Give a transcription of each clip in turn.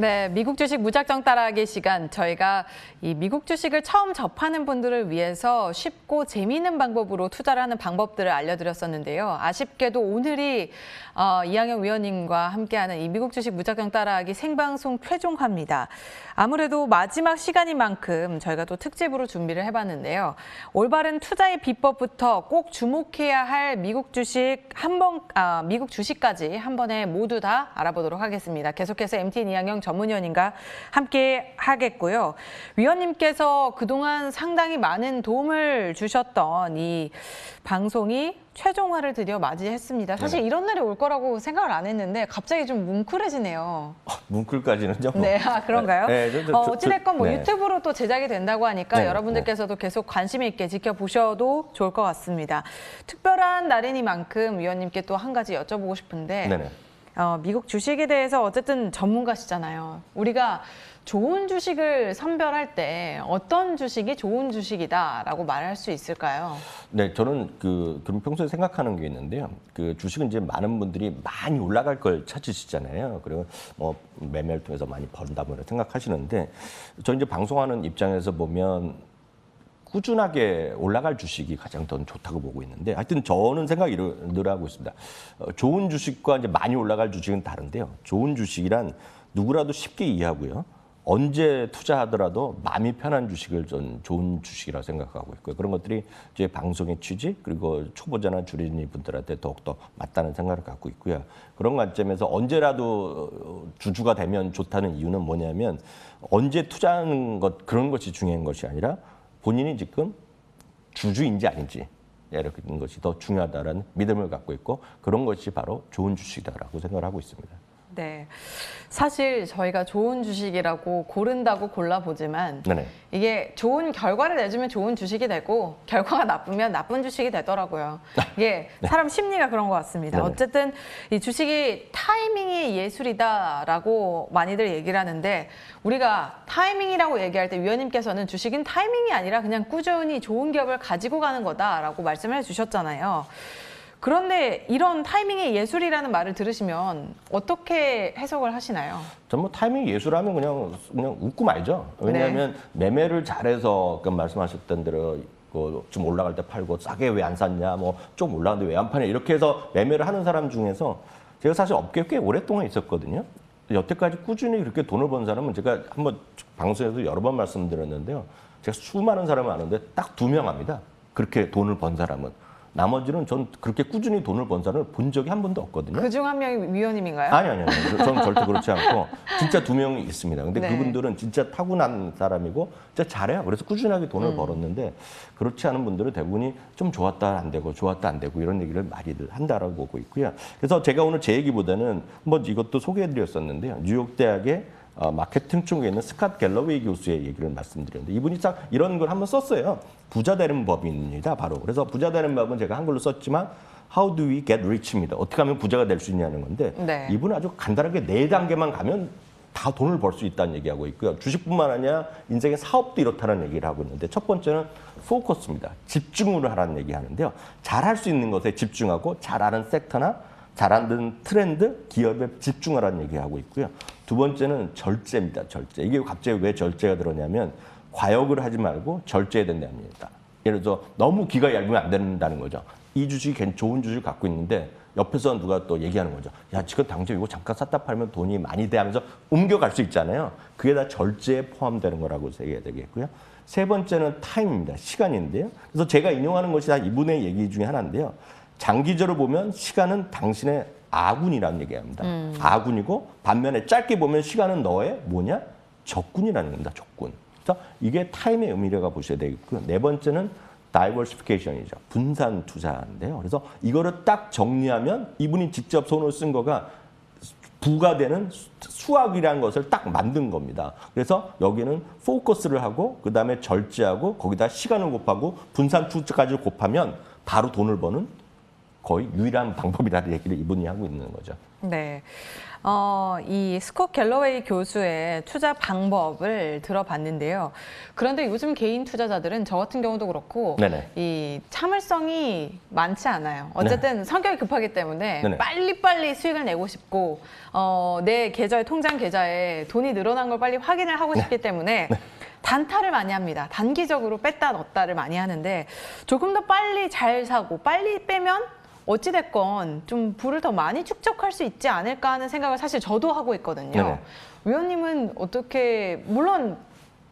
네, 미국 주식 무작정 따라하기 시간. 저희가 이 미국 주식을 처음 접하는 분들을 위해서 쉽고 재미있는 방법으로 투자를 하는 방법들을 알려드렸었는데요. 아쉽게도 오늘이 이항영 위원님과 함께하는 이 미국 주식 무작정 따라하기 생방송 최종화입니다. 아무래도 마지막 시간인 만큼 저희가 또 특집으로 준비를 해봤는데요. 올바른 투자의 비법부터 꼭 주목해야 할 미국 주식 미국 주식까지 한 번에 모두 다 알아보도록 하겠습니다. 계속해서 MTN 이항영 전문위원님과 함께 하겠고요. 위원님께서 그동안 상당히 많은 도움을 주셨던 이 방송이 최종화를 드디어 맞이했습니다. 사실 이런 날이 올 거라고 생각을 안 했는데 갑자기 좀 뭉클해지네요. 뭉클까지는요? 네, 그런가요? 어찌됐건 뭐 네. 유튜브로 또 제작이 된다고 하니까 네, 여러분들께서도 계속 관심 있게 지켜보셔도 좋을 것 같습니다. 특별한 날이니만큼 위원님께 또 한 가지 여쭤보고 싶은데 네네. 미국 주식에 대해서 어쨌든 전문가시잖아요. 우리가 좋은 주식을 선별할 때 어떤 주식이 좋은 주식이다라고 말할 수 있을까요? 네, 저는 그럼 평소에 생각하는 게 있는데요. 주식은 이제 많은 분들이 많이 올라갈 걸 찾으시잖아요. 그리고 뭐 매매를 통해서 많이 번다고 생각하시는데, 저 이제 방송하는 입장에서 보면 꾸준하게 올라갈 주식이 가장 더 좋다고 보고 있는데, 하여튼 저는 생각이 늘 하고 있습니다. 좋은 주식과 이제 많이 올라갈 주식은 다른데요. 좋은 주식이란 누구라도 쉽게 이해하고요. 언제 투자하더라도 마음이 편한 주식을 전 좋은 주식이라고 생각하고 있고요. 그런 것들이 제 방송의 취지 그리고 초보자나 주린이 분들한테 더욱더 맞다는 생각을 갖고 있고요. 그런 관점에서 언제라도 주주가 되면 좋다는 이유는 뭐냐면 언제 투자하는 것 그런 것이 중요한 것이 아니라 본인이 지금 주주인지 아닌지 이런 것이 더 중요하다는 믿음을 갖고 있고 그런 것이 바로 좋은 주식이다라고 생각을 하고 있습니다. 네, 사실 저희가 좋은 주식이라고 고른다고 골라보지만 네네. 이게 좋은 결과를 내주면 좋은 주식이 되고 결과가 나쁘면 나쁜 주식이 되더라고요. 이게 사람 심리가 그런 것 같습니다. 네네. 어쨌든 이 주식이 타이밍이 예술이다라고 많이들 얘기를 하는데 우리가 타이밍이라고 얘기할 때 위원님께서는 주식은 타이밍이 아니라 그냥 꾸준히 좋은 기업을 가지고 가는 거다라고 말씀을 해주셨잖아요. 그런데 이런 타이밍의 예술이라는 말을 들으시면 어떻게 해석을 하시나요? 전 뭐 타이밍 예술하면 그냥 웃고 말죠. 왜냐하면 매매를 잘해서 아까 말씀하셨던 대로 좀 올라갈 때 팔고 싸게 왜 안 샀냐, 뭐 좀 올라갔는데 왜 안 파냐 이렇게 해서 매매를 하는 사람 중에서 제가 사실 업계에 꽤 오랫동안 있었거든요. 여태까지 꾸준히 그렇게 돈을 번 사람은 제가 한번 방송에서 여러 번 말씀드렸는데요. 제가 수많은 사람을 아는데 딱 2명 합니다. 그렇게 돈을 번 사람은. 나머지는 전 그렇게 꾸준히 돈을 번 사람을 본 적이 한 번도 없거든요. 그중 한 명이 위원님인가요? 아니요. 저는 절대 그렇지 않고 진짜 2명이 있습니다. 근데 네. 그분들은 진짜 타고난 사람이고 진짜 잘해요. 그래서 꾸준하게 돈을 벌었는데 그렇지 않은 분들은 대부분이 좀 좋았다 안 되고 좋았다 안 되고 이런 얘기를 많이들 한다라고 보고 있고요. 그래서 제가 오늘 제 얘기보다는 한번 이것도 소개해드렸었는데요. 뉴욕 대학의 마케팅 쪽에 있는 스캇 갤러웨이 교수의 얘기를 말씀드렸는데 이분이 딱 이런 걸 한번 썼어요. 부자 되는 법입니다. 바로. 그래서 부자 되는 법은 제가 한글로 썼지만 How do we get rich입니다. 어떻게 하면 부자가 될 수 있냐는 건데 네. 이분은 아주 간단하게 4단계만 가면 다 돈을 벌 수 있다는 얘기하고 있고요. 주식뿐만 아니라 인생의 사업도 이렇다는 얘기를 하고 있는데 첫 번째는 포커스입니다. 집중을 하라는 얘기하는데요. 잘할 수 있는 것에 집중하고 잘 아는 섹터나 잘하는 트렌드, 기업에 집중하라는 얘기하고 있고요. 두 번째는 절제입니다. 절제. 이게 갑자기 왜 절제가 들었냐면 과욕을 하지 말고 절제해야 된다는 얘기입니다. 예를 들어서 너무 귀가 얇으면 안 된다는 거죠. 이 주식이 좋은 주식을 갖고 있는데 옆에서 누가 또 얘기하는 거죠. 야, 지금 당장 이거 잠깐 샀다 팔면 돈이 많이 돼 하면서 옮겨갈 수 있잖아요. 그게 다 절제에 포함되는 거라고 생각해야 되겠고요. 세 번째는 타임입니다. 시간인데요. 그래서 제가 인용하는 것이 다 이분의 얘기 중에 하나인데요. 장기적으로 보면 시간은 당신의 아군이라는 얘기합니다. 아군이고 반면에 짧게 보면 시간은 너의 뭐냐? 적군이라는 겁니다. 적군. 그래서 이게 타임의 의미라고 보셔야 되겠고요. 네 번째는 다이버시피케이션이죠. 분산 투자인데요. 그래서 이거를 딱 정리하면 이분이 직접 손을 쓴 거가 부가되는 수학이라는 것을 딱 만든 겁니다. 그래서 여기는 포커스를 하고 그다음에 절제하고 거기다 시간을 곱하고 분산 투자까지 곱하면 바로 돈을 버는 거의 유일한 방법이라는 얘기를 이분이 하고 있는 거죠. 네. 이 스콧 갤러웨이 교수의 투자 방법을 들어봤는데요. 그런데 요즘 개인 투자자들은 저 같은 경우도 그렇고 네네. 이 참을성이 많지 않아요. 어쨌든 성격이 급하기 때문에 네네. 빨리빨리 수익을 내고 싶고 내 계좌에 통장 계좌에 돈이 늘어난 걸 빨리 확인을 하고 싶기 때문에 단타를 많이 합니다. 단기적으로 뺐다 넣었다를 많이 하는데 조금 더 빨리 잘 사고 빨리 빼면 어찌됐건 좀 부를 더 많이 축적할 수 있지 않을까 하는 생각을 사실 저도 하고 있거든요. 네네. 위원님은 어떻게, 물론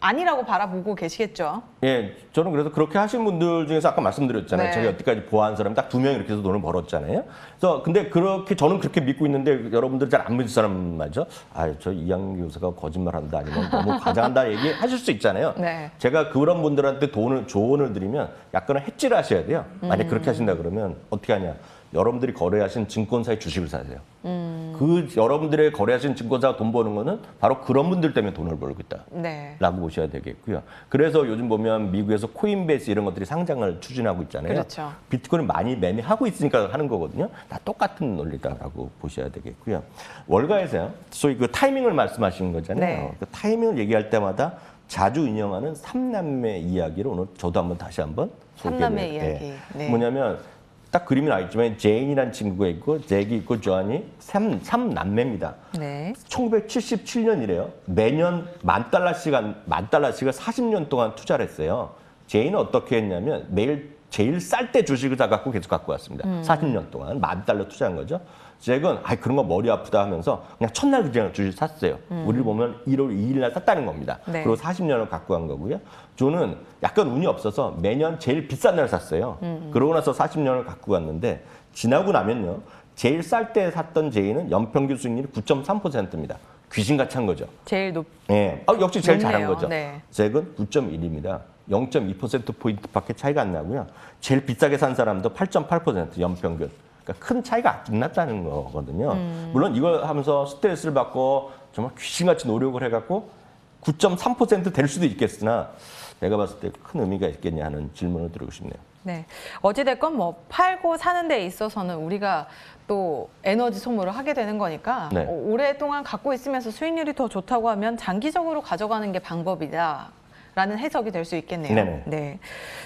아니라고 바라보고 계시겠죠? 예, 저는 그래서 그렇게 하신 분들 중에서 아까 말씀드렸잖아요. 네. 제가 여태까지 보아한 사람이 딱 2명 이렇게 해서 돈을 벌었잖아요. 그래서 근데 그렇게 저는 그렇게 믿고 있는데 여러분들 잘 안 믿을 사람 말이죠. 아, 저 이양규 교수가 거짓말한다 아니면 너무 과장한다 얘기 하실 수 있잖아요. 네. 제가 그런 분들한테 조언을 드리면 약간은 hedge를 하셔야 돼요. 만약 그렇게 하신다 그러면 어떻게 하냐? 여러분들이 거래하신 증권사의 주식을 사세요. 그 여러분들의 거래하신 증권사가 돈 버는 거는 바로 그런 분들 때문에 돈을 벌고 있다. 네. 라고 보셔야 되겠고요. 그래서 요즘 보면 미국에서 코인베이스 이런 것들이 상장을 추진하고 있잖아요. 그렇죠. 비트코인 많이 매매하고 있으니까 하는 거거든요. 다 똑같은 논리다라고 보셔야 되겠고요. 월가에서요. 소위 그 타이밍을 말씀하시는 거잖아요. 네. 그 타이밍을 얘기할 때마다 자주 인용하는 삼남매 이야기를 오늘 저도 다시 한번 삼남매 소개를 이야기. 네. 뭐냐면 딱 그림이 나와 있지만 제인이라는 친구가 있고 잭이 있고 조안이 삼남매입니다. 네. 1977년이래요. 매년 $10,000씩을 40년 동안 투자를 했어요. 제인은 어떻게 했냐면 매일 제일 쌀 때 주식을 다 갖고 계속 갖고 왔습니다. 40년 동안 $10,000 투자한 거죠. 잭은 그런 거 머리 아프다 하면서 그냥 첫날 그냥 주식 샀어요. 우리를 보면 1월 2일 날 샀다는 겁니다. 네. 그리고 40년을 갖고 간 거고요. 조는 약간 운이 없어서 매년 제일 비싼 날 샀어요. 그러고 나서 40년을 갖고 갔는데 지나고 나면요. 제일 쌀 때 샀던 제이는 연평균 수익률이 9.3%입니다. 귀신같이 한 거죠. 제일 높. 예, 역시 제일 잘한 높네요. 거죠. 네. 잭은 9.1입니다. 0.2%포인트밖에 차이가 안 나고요. 제일 비싸게 산 사람도 8.8% 연평균. 그러니까 큰 차이가 안 났다는 거거든요. 물론 이걸 하면서 스트레스를 받고 정말 귀신같이 노력을 해갖고 9.3% 될 수도 있겠으나 내가 봤을 때 큰 의미가 있겠냐 하는 질문을 드리고 싶네요. 네. 어찌됐건 뭐 팔고 사는 데 있어서는 우리가 또 에너지 소모를 하게 되는 거니까 네. 오랫동안 갖고 있으면서 수익률이 더 좋다고 하면 장기적으로 가져가는 게 방법이다. 라는 해석이 될 수 있겠네요. 네네. 네.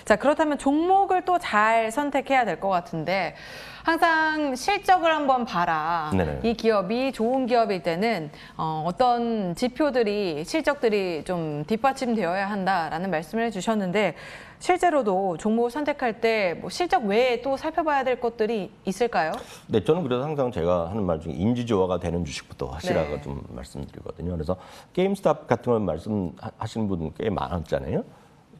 자, 그렇다면 종목을 또 잘 선택해야 될 것 같은데 항상 실적을 한번 봐라. 네네. 이 기업이 좋은 기업일 때는 어떤 지표들이, 실적들이 좀 뒷받침되어야 한다라는 말씀을 해주셨는데 실제로도 종목을 선택할 때 뭐 실적 외에 또 살펴봐야 될 것들이 있을까요? 네, 저는 그래서 항상 제가 하는 말 중에 인지조화가 되는 주식부터 하시라고 네. 좀 말씀드리거든요. 그래서 게임스탑 같은 걸 말씀하시는 분 꽤 많았잖아요.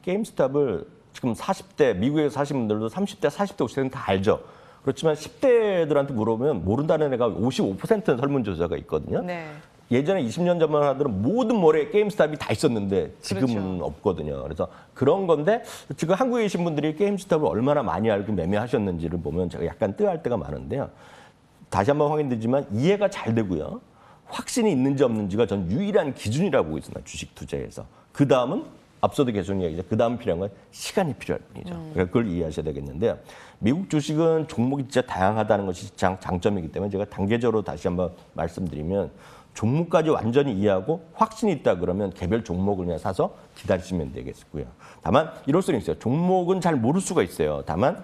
게임스탑을 지금 40대, 미국에 사시는 분들도 30대, 40대, 50대는 다 알죠. 그렇지만 10대들한테 물어보면 모른다는 애가 55%는 설문조사가 있거든요. 네. 예전에 20년 전만 하더라도 모든 몰에 게임스탑이 다 있었는데 지금은 그렇죠. 없거든요. 그래서 그런 건데 지금 한국에 계신 분들이 게임스탑을 얼마나 많이 알고 매매하셨는지를 보면 제가 약간 뜨할 때가 많은데요. 다시 한번 확인되지만 이해가 잘 되고요. 확신이 있는지 없는지가 전 유일한 기준이라고 보고 있습니다. 주식 투자에서. 그 다음은 앞서도 계속 이야기했죠. 그 다음 필요한 건 시간이 필요할 뿐이죠. 그러니까 그걸 이해하셔야 되겠는데요. 미국 주식은 종목이 진짜 다양하다는 것이 장점이기 때문에 제가 단계적으로 다시 한번 말씀드리면 종목까지 완전히 이해하고 확신이 있다 그러면 개별 종목을 그냥 사서 기다리시면 되겠고요. 다만 이럴 수는 있어요. 종목은 잘 모를 수가 있어요. 다만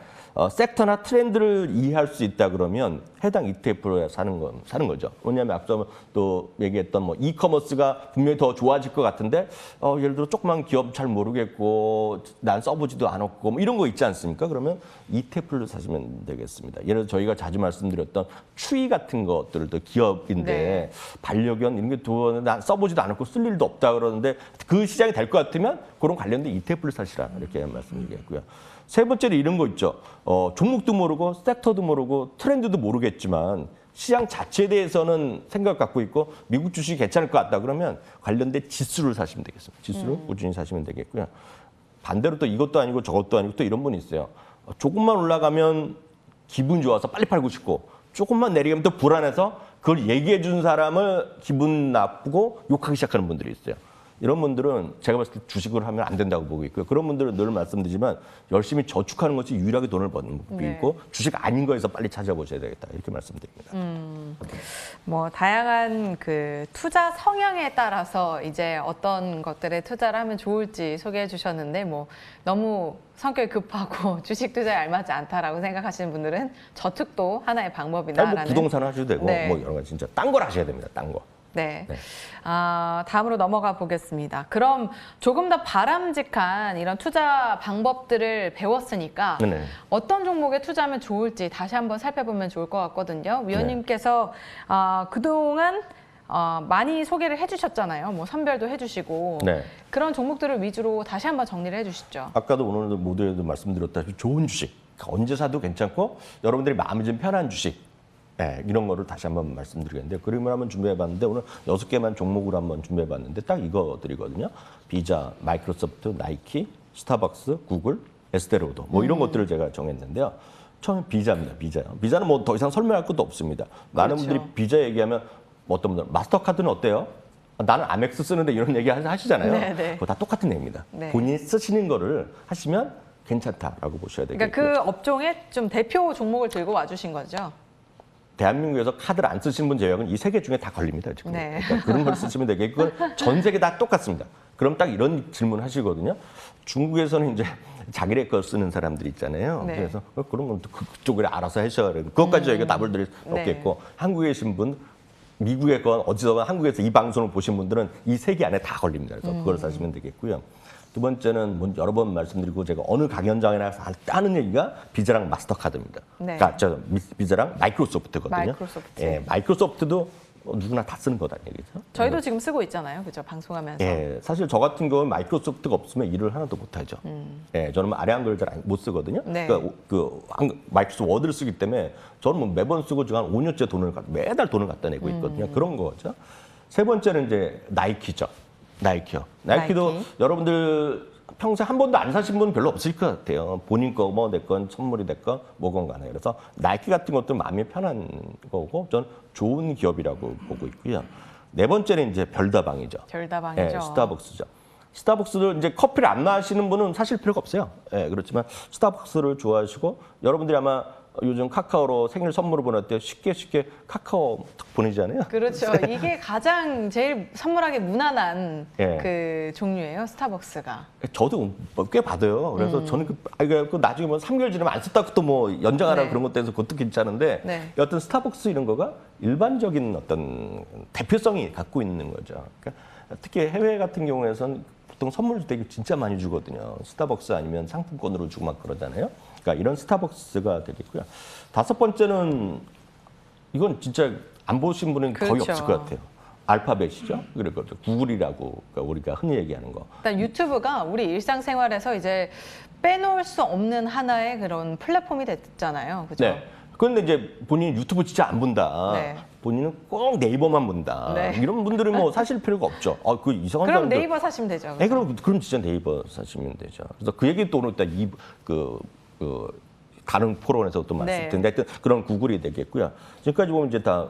섹터나 트렌드를 이해할 수 있다 그러면 해당 ETF를 사는 거죠. 왜냐하면 앞서 또 얘기했던 뭐 이커머스가 분명히 더 좋아질 것 같은데 예를 들어 조그만 기업 잘 모르겠고 난 써보지도 않았고 뭐 이런 거 있지 않습니까? 그러면 ETF를 사시면 되겠습니다. 예를 들어 저희가 자주 말씀드렸던 추이 같은 것들도 기업인데 네. 반려견 이런 게 난 써보지도 않았고 쓸 일도 없다 그러는데 그 시장이 될 것 같으면 그런 관련된 ETF를 사시라 이렇게 말씀드리겠고요. 세 번째로 이런 거 있죠. 종목도 모르고 섹터도 모르고 트렌드도 모르겠지만 시장 자체에 대해서는 생각 갖고 있고 미국 주식이 괜찮을 것 같다 그러면 관련된 지수를 사시면 되겠습니다. 지수를 꾸준히 사시면 되겠고요. 반대로 또 이것도 아니고 저것도 아니고 또 이런 분이 있어요. 조금만 올라가면 기분 좋아서 빨리 팔고 싶고 조금만 내리면 또 불안해서 그걸 얘기해 준 사람을 기분 나쁘고 욕하기 시작하는 분들이 있어요. 이런 분들은 제가 봤을 때 주식을 하면 안 된다고 보고 있고요. 그런 분들은 늘 말씀드리지만 열심히 저축하는 것이 유일하게 돈을 버는 법이고 네. 주식 아닌 거에서 빨리 찾아보셔야 되겠다 이렇게 말씀드립니다. 뭐 다양한 그 투자 성향에 따라서 이제 어떤 것들에 투자를 하면 좋을지 소개해 주셨는데 뭐 너무 성격이 급하고 주식 투자에 알맞지 않다라고 생각하시는 분들은 저축도 하나의 아니, 방법이다라는. 뭐 부동산 하셔도 되고 네. 뭐 여러 가지 진짜 딴 걸 하셔야 됩니다. 딴 거. 네. 네. 다음으로 넘어가 보겠습니다. 그럼 조금 더 바람직한 이런 투자 방법들을 배웠으니까 네네. 어떤 종목에 투자하면 좋을지 다시 한번 살펴보면 좋을 것 같거든요. 네. 위원님께서 그동안 많이 소개를 해주셨잖아요. 뭐 선별도 해주시고 네. 그런 종목들을 위주로 다시 한번 정리를 해주시죠. 아까도 오늘 모두에도 말씀드렸다시피 좋은 주식 언제 사도 괜찮고 여러분들이 마음이 좀 편한 주식 네, 이런 거를 다시 한번 말씀드리겠는데 그림을 한번 준비해봤는데 오늘 6개만 종목으로 한번 준비해봤는데 딱 이거들이거든요. 비자, 마이크로소프트, 나이키, 스타벅스, 구글, 에스테로도 뭐 이런 것들을 제가 정했는데요. 처음에 비자입니다. 비자요. 비자는 뭐 더 이상 설명할 것도 없습니다. 많은 그렇죠. 분들이 비자 얘기하면 뭐 어떤 분들은 마스터카드는 어때요? 나는 아멕스 쓰는데 이런 얘기 하시잖아요. 네네. 그거 다 똑같은 얘기입니다. 네. 본인이 쓰시는 거를 하시면 괜찮다라고 보셔야 되겠고요. 그러니까 그 업종의 좀 대표 종목을 들고 와주신 거죠. 대한민국에서 카드를 안 쓰시는 분 제외하고는 이 세 개 중에 다 걸립니다. 지금. 네. 그러니까 그런 걸 쓰시면 되겠고 그건 전 세계 다 똑같습니다. 그럼 딱 이런 질문 하시거든요. 중국에서는 이제 자기네 거 쓰는 사람들이 있잖아요. 네. 그래서 그러면 그쪽을 알아서 하셔야 돼요. 그것까지 저희가 답을 드릴 수 네. 없겠고 한국에 계신 분 미국에 건 어디서건 한국에서 이 방송을 보신 분들은 이 세 개 안에 다 걸립니다. 그래서 그걸 사시면 되겠고요. 두 번째는 뭐 여러 번 말씀드리고 제가 어느 강연장이나 하는 얘기가 비자랑 마스터카드입니다. 네. 그러니까 비자랑 마이크로소프트거든요. 마이크로소프트. 예, 마이크로소프트도 얘기죠. 다 쓰는 거다 얘기죠. 저희도 지금 쓰고 있잖아요. 그죠? 방송하면서. 예, 사실 저 같은 경우는 마이크로소프트가 없으면 일을 하나도 못 하죠. 예, 저는 아래 한글 잘 못 쓰거든요. 네. 그러니까 마이크로소프트 워드를 쓰기 때문에 저는 뭐 매번 쓰고 지금 한 5년째 매달 돈을 갖다 내고 있거든요. 그런 거죠. 세 번째는 이제 나이키죠. 나이키요. 나이키도 나이키. 여러분들 평소에 한 번도 안 사신 분 별로 없을 것 같아요. 본인 거 뭐 내 건 선물이 됐건 뭐건 간에. 그래서 나이키 같은 것도 마음이 편한 거고 전 좋은 기업이라고 보고 있고요. 네 번째는 이제 별다방이죠. 별다방이죠. 예, 스타벅스죠. 스타벅스도 이제 커피를 안 마시는 분은 사실 필요가 없어요. 예, 그렇지만 스타벅스를 좋아하시고 여러분들이 아마 요즘 카카오로 생일 선물을 보낼 때 쉽게 카카오 탁 보내잖아요. 그렇죠. 이게 가장 제일 선물하기 무난한 예. 그 종류예요. 스타벅스가. 저도 꽤 받아요. 그래서 저는 그 나중에 뭐 3개월 지나면 안 썼다고 또 뭐 연장하라 네. 그런 것도 해서 그것도 괜찮은데 네. 어떤 스타벅스 이런 거가 일반적인 어떤 대표성이 갖고 있는 거죠. 그러니까 특히 해외 같은 경우에선 보통 선물 되게 진짜 많이 주거든요. 스타벅스 아니면 상품권으로 주고 막 그러잖아요. 그러니까 이런 스타벅스가 되겠고요. 다섯 번째는 이건 진짜 안 보신 분은 거의 그렇죠. 없을 것 같아요. 알파벳이죠. 그리고 구글이라고 그러니까 우리가 흔히 얘기하는 거. 일단 유튜브가 우리 일상생활에서 이제 빼놓을 수 없는 하나의 그런 플랫폼이 됐잖아요. 그죠? 네. 그런데 이제 본인이 유튜브 진짜 안 본다. 네. 본인은 꼭 네이버만 본다. 네. 이런 분들은 뭐 사실 필요가 없죠. 그 이상한 그럼 사람들. 네이버 사시면 되죠. 네, 그럼 진짜 네이버 사시면 되죠. 그래서 그 얘기 또 오늘 일단 다른 포럼에서 또 네. 말씀드렸는데 하여튼 그런 구글이 되겠고요. 지금까지 보면 이제 다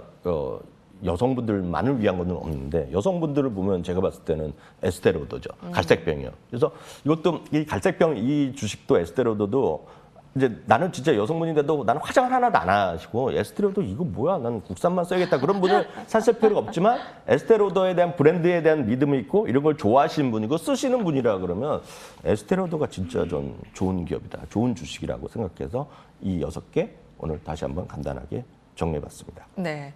여성분들만을 위한 건 없는데 여성분들을 보면 제가 봤을 때는 에스테로더죠. 갈색병이요. 그래서 이것도 이 갈색병 이 주식도 에스테로더도 이제 나는 진짜 여성분인데도 나는 화장을 하나도 안 하시고 에스테로더 이거 뭐야? 나는 국산만 써야겠다. 그런 분을 사실 필요가 없지만 에스테로더에 대한 브랜드에 대한 믿음이 있고 이런 걸 좋아하시는 분이고 쓰시는 분이라 그러면 에스테로더가 진짜 좀 좋은 기업이다. 좋은 주식이라고 생각해서 이 6개 오늘 다시 한번 간단하게 정리해봤습니다. 네.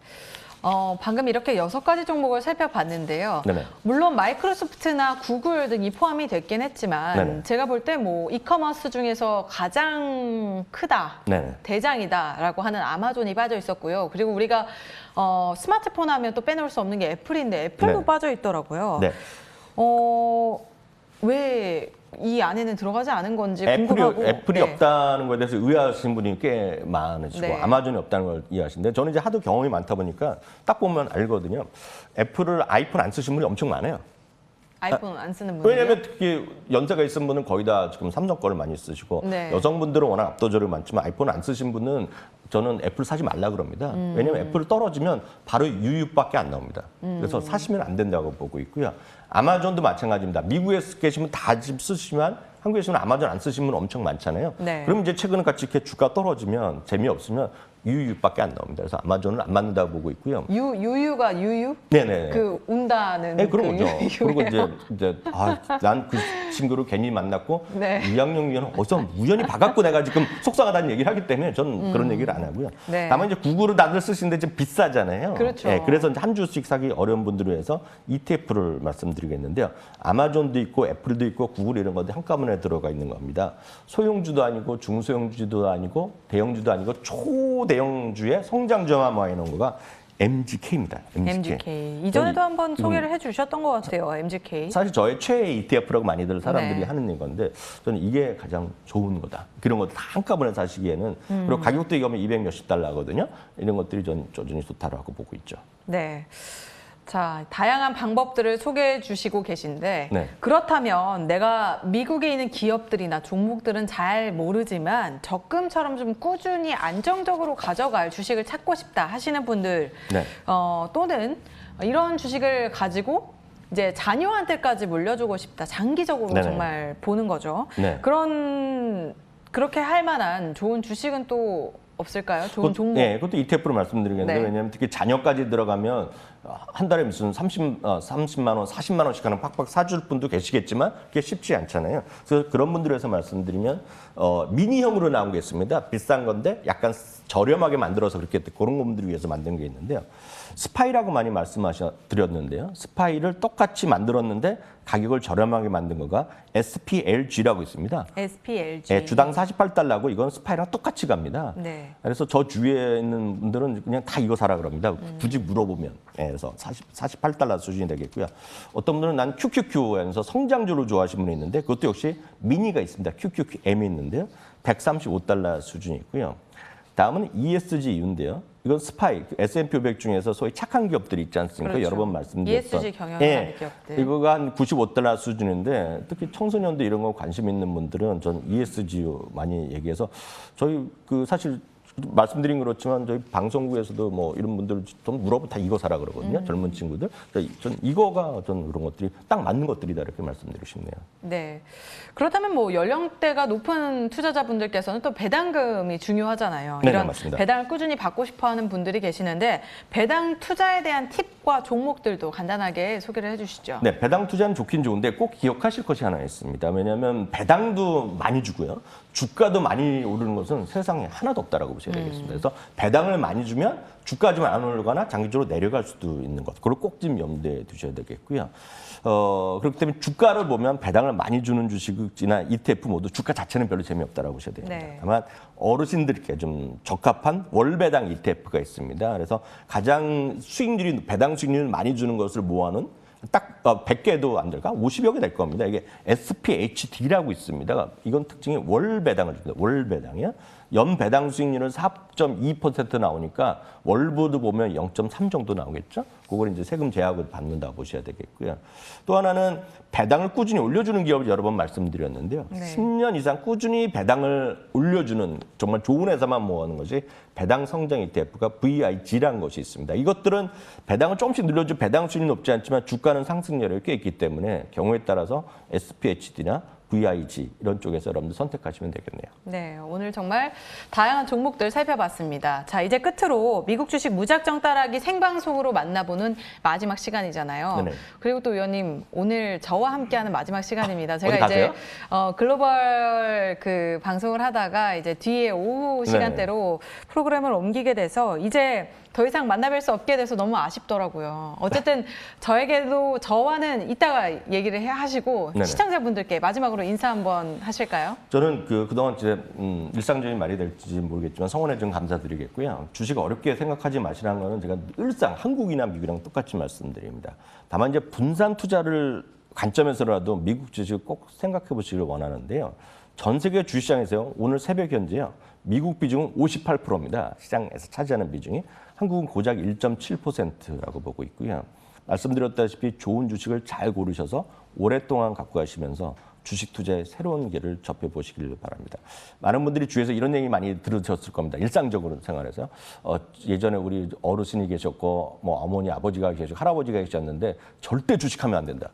방금 이렇게 6가지 종목을 살펴봤는데요. 네네. 물론 마이크로소프트나 구글 등이 포함이 됐긴 했지만 네네. 제가 볼 때 뭐 이커머스 중에서 가장 크다, 네네. 대장이다라고 하는 아마존이 빠져 있었고요. 그리고 우리가 스마트폰 하면 또 빼놓을 수 없는 게 애플인데 애플도 네. 빠져 있더라고요. 네. 왜 이 안에는 들어가지 않은 건지 궁금하고. 애플이 네. 없다는 거에 대해서 의아하신 분이 꽤 많으시고 네. 아마존이 없다는 걸 이해하시는데 저는 이제 하도 경험이 많다 보니까 딱 보면 알거든요. 애플을 아이폰 안 쓰신 분이 엄청 많아요. 아이폰 안 쓰는 분들. 왜냐하면 특히 연세가 있은 분은 거의 다 지금 삼성 거를 많이 쓰시고 네. 여성분들은 워낙 압도적으로 많지만 아이폰 안 쓰신 분은 저는 애플 사지 말라 그럽니다. 왜냐하면 애플 떨어지면 바로 유유밖에 안 나옵니다. 그래서 사시면 안 된다고 보고 있고요. 아마존도 마찬가지입니다. 미국에 계시면 다 지금 쓰시지만 한국에 계시면 아마존 안 쓰시는 분 엄청 많잖아요. 네. 그럼 이제 최근에 같이 이렇게 주가 떨어지면 재미없으면 유유밖에 안 나옵니다. 그래서 아마존은 안 맞는다고 보고 있고요. 유유가 유유? 네네. 그 운다는. 네, 그런 거죠. 유유예요. 그리고 이제 난 그 친구를 괜히 만났고 네. 이학년 위원은 어디서 우연히 봐갖고 내가 지금 속상하다는 얘기를 하기 때문에 저는 그런 얘기를 안 하고요. 네. 다만 이제 구글은 다들 쓰시는데 좀 비싸잖아요. 그렇죠. 네, 그래서 이제 한 주씩 사기 어려운 분들을 위해서 ETF를 말씀드리겠는데요. 아마존도 있고 애플도 있고 구글 이런 건데 한꺼번에 들어가 있는 겁니다. 소형주도 아니고 중소형주도 아니고 대형주도 아니고 초대형주의 성장주만 모아 놓은 거가 MGK입니다. MGK. 이전에도 한번 소개를 해주셨던 것 같아요. MGK. 사실 저의 최애 ETF라고 많이들 사람들이 네. 하는 건데 저는 이게 가장 좋은 거다. 그런 것도 다 한꺼번에 사시기에는 그리고 가격도 이거면 200 몇십 달러거든요. 이런 것들이 전 여전히 좋다라고 보고 있죠. 네. 자, 다양한 방법들을 소개해 주시고 계신데 네. 그렇다면 내가 미국에 있는 기업들이나 종목들은 잘 모르지만 적금처럼 좀 꾸준히 안정적으로 가져갈 주식을 찾고 싶다 하시는 분들 네. 또는 이런 주식을 가지고 이제 자녀한테까지 물려주고 싶다. 장기적으로 네네. 정말 보는 거죠. 네. 그렇게 할 만한 좋은 주식은 또 없을까요? 좋은 종목. 네, 그것도 ETF로 말씀드리겠는데 네. 왜냐하면 특히 자녀까지 들어가면 한 달에 무슨 30만 원, 40만 원씩 하는 팍팍 사줄 분도 계시겠지만 그게 쉽지 않잖아요. 그래서 그런 분들을 해서 말씀드리면 미니형으로 나온 게 있습니다. 비싼 건데 약간 저렴하게 만들어서 그렇게 그런 분들을 위해서 만든 게 있는데요. 스파이라고 많이 말씀드렸는데요. 스파이를 똑같이 만들었는데 가격을 저렴하게 만든 거가 SPLG라고 있습니다. SPLG. 네, 주당 48달러고 이건 스파이랑 똑같이 갑니다. 네. 그래서 저 주위에 있는 분들은 그냥 다 이거 사라 그럽니다. 굳이 물어보면. 네, 그래서 48달러 수준이 되겠고요. 어떤 분들은 난 QQQ에서 성장주를 좋아하시는 분이 있는데 그것도 역시 미니가 있습니다. QQQM이 있는데요. 135달러 수준이 있고요. 다음은 ESGU인데요. 이건 스파이, S&P 500 중에서 소위 착한 기업들이 있지 않습니까? 그렇죠. 여러 번 말씀드렸던. ESG 경영하는 기업들. 이거가 한 95달러 수준인데 특히 청소년들 이런 거 관심 있는 분들은 전 ESG 많이 얘기해서 저희 사실 말씀드린 그렇지만 저희 방송국에서도 뭐 이런 분들 좀 물어보면 다 이거 사라 그러거든요. 젊은 친구들. 전 이거가 전 그런 것들이 딱 맞는 것들이다 이렇게 말씀드리고 싶네요. 네. 그렇다면 뭐 연령대가 높은 투자자분들께서는 또 배당금이 중요하잖아요. 네, 이런 맞습니다. 배당을 꾸준히 받고 싶어하는 분들이 계시는데 배당 투자에 대한 팁과 종목들도 간단하게 소개를 해주시죠. 네, 배당 투자는 좋긴 좋은데 꼭 기억하실 것이 하나 있습니다. 왜냐하면 배당도 많이 주고요. 주가도 많이 오르는 것은 세상에 하나도 없다라고 보셔야 되겠습니다. 그래서 배당을 많이 주면 주가 좀 안 오르거나 장기적으로 내려갈 수도 있는 것. 그걸 꼭 좀 염두에 두셔야 되겠고요. 그렇기 때문에 주가를 보면 배당을 많이 주는 주식이나 ETF 모두 주가 자체는 별로 재미없다라고 보셔야 됩니다. 네. 다만 어르신들께 좀 적합한 월배당 ETF가 있습니다. 그래서 가장 배당 수익률을 많이 주는 것을 모아놓은 딱 100개도 안 될까? 50여 개 될 겁니다. 이게 SPHD라고 있습니다. 이건 특징이 월 배당을 줍니다. 월 배당이요. 연 배당 수익률은 4.2% 나오니까 월보도 보면 0.3 정도 나오겠죠. 그걸 이제 세금 제약을 받는다고 보셔야 되겠고요. 또 하나는 배당을 꾸준히 올려주는 기업을 여러 번 말씀드렸는데요. 네. 10년 이상 꾸준히 배당을 올려주는 정말 좋은 회사만 모아놓은 것이 배당 성장 ETF가 VIG라는 것이 있습니다. 이것들은 배당을 조금씩 늘려주고 배당 수익이 높지 않지만 주가는 상승률이 꽤 있기 때문에 경우에 따라서 SPHD나 VIG 이런 쪽에서 여러분들 선택하시면 되겠네요. 네, 오늘 정말 다양한 종목들 살펴봤습니다. 자, 이제 끝으로 미국 주식 무작정 따라하기 생방송으로 만나보는 마지막 시간이잖아요. 네네. 그리고 또 위원님, 오늘 저와 함께하는 마지막 시간입니다. 어디 제가 가세요? 이제 글로벌 방송을 하다가 이제 뒤에 오후 시간대로 프로그램을 옮기게 돼서 이제 더 이상 만나뵐 수 없게 돼서 너무 아쉽더라고요. 어쨌든 저에게도 저와는 이따가 얘기를 하시고 네네. 시청자분들께 마지막으로 인사 한번 하실까요? 저는 그동안 이제 일상적인 말이 될지 모르겠지만 성원에 좀 감사드리겠고요. 주식 어렵게 생각하지 마시라는 거는 제가 늘상 한국이나 미국이랑 똑같이 말씀드립니다. 다만 이제 분산 투자를 관점에서라도 미국 주식을 꼭 생각해 보시길 원하는데요. 전 세계 주식시장에서요. 오늘 새벽 현재요. 미국 비중은 58%입니다. 시장에서 차지하는 비중이. 한국은 고작 1.7%라고 보고 있고요. 말씀드렸다시피 좋은 주식을 잘 고르셔서 오랫동안 갖고 가시면서 주식 투자의 새로운 길을 접해보시길 바랍니다. 많은 분들이 주위에서 이런 얘기 많이 들으셨을 겁니다. 일상적으로 생활해서. 예전에 우리 어르신이 계셨고 뭐 어머니, 아버지가 계시고 할아버지가 계셨는데 절대 주식하면 안 된다.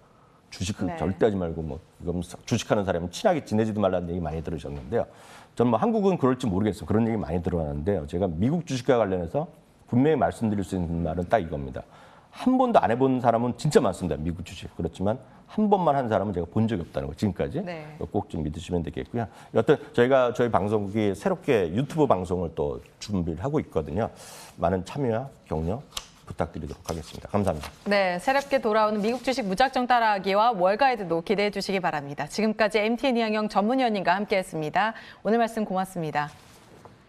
주식은 네. 절대 하지 말고 뭐 이건 주식하는 사람은 친하게 지내지도 말라는 얘기 많이 들으셨는데요. 저는 뭐 한국은 그럴지 모르겠어요. 그런 얘기 많이 들어봤는데요. 제가 미국 주식과 관련해서 분명히 말씀드릴 수 있는 말은 딱 이겁니다. 한 번도 안 해본 사람은 진짜 많습니다. 미국 주식. 그렇지만 한 번만 한 사람은 제가 본 적이 없다는 거 지금까지 네. 꼭 좀 믿으시면 되겠고요. 여튼 저희가 저희 방송국이 새롭게 유튜브 방송을 또 준비를 하고 있거든요. 많은 참여와 격려 부탁드리도록 하겠습니다. 감사합니다. 네, 새롭게 돌아오는 미국 주식 무작정 따라하기와 월가이드도 기대해 주시기 바랍니다. 지금까지 MTN 이항영 전문위원님과 함께했습니다. 오늘 말씀 고맙습니다.